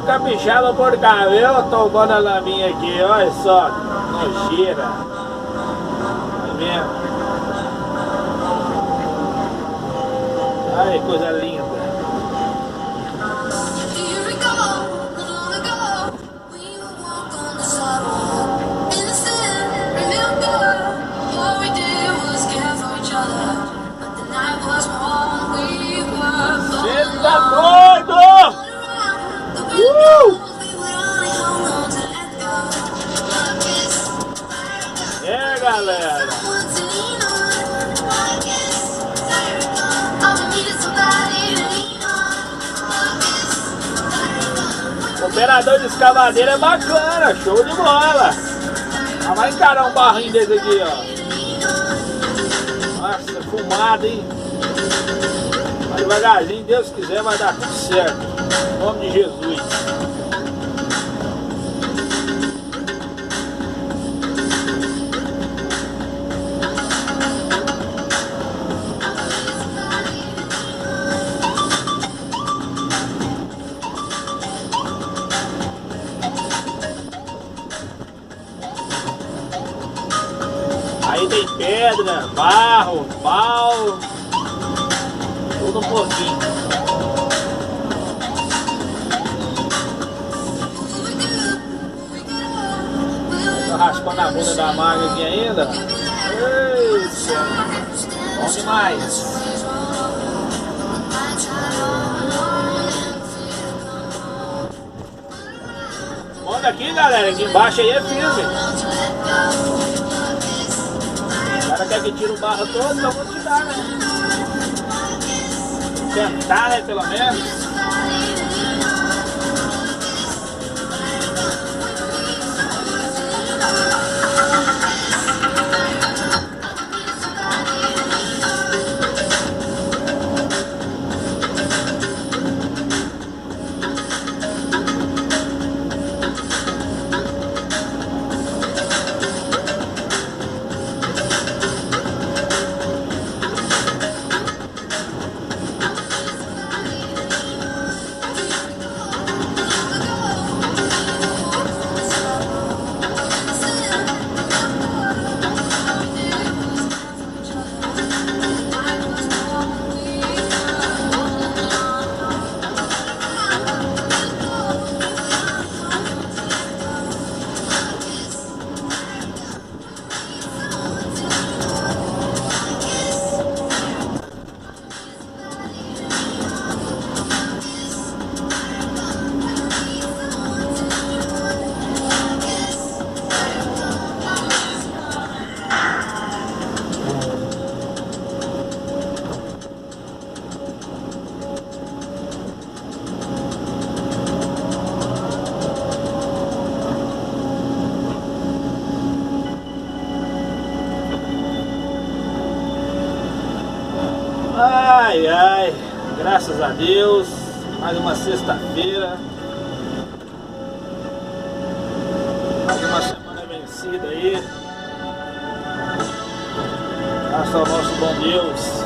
caprichava por cá, viu? Tombando a laminha aqui, olha só, nojeira. Tá vendo? Ai, coisa linda. Você tá doido? É, galera. Operador de escavadeira é bacana, show de bola. Ah, vai encarar um barrinho desse aqui, ó. Nossa, fumado, hein? Vai devagarzinho, Deus quiser, vai dar tudo certo. Em nome de Jesus. Aí tem pedra, barro, pau, tudo um pouquinho. Tô raspando a bunda da maga aqui ainda. Eita, bom demais. Olha aqui, galera, aqui embaixo aí é firme. O cara quer que tire o barro todo, então vou tirar, né? Tentar, né, pelo menos. Ai, ai, graças a Deus, mais uma sexta-feira, mais uma semana vencida aí, graças ao nosso bom Deus.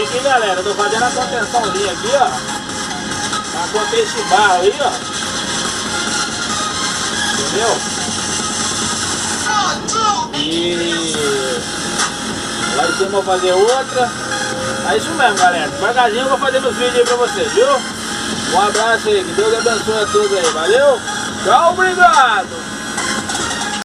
aqui, galera, eu tô fazendo a contençãozinha aqui, ó. Pra conter esse barro aí, ó. Entendeu? E lá em cima eu vou fazer outra. É isso mesmo, galera. Devagarzinho eu vou fazer meus vídeos aí pra vocês, viu? Um abraço aí, que Deus abençoe a todos aí. Valeu? Tchau, obrigado!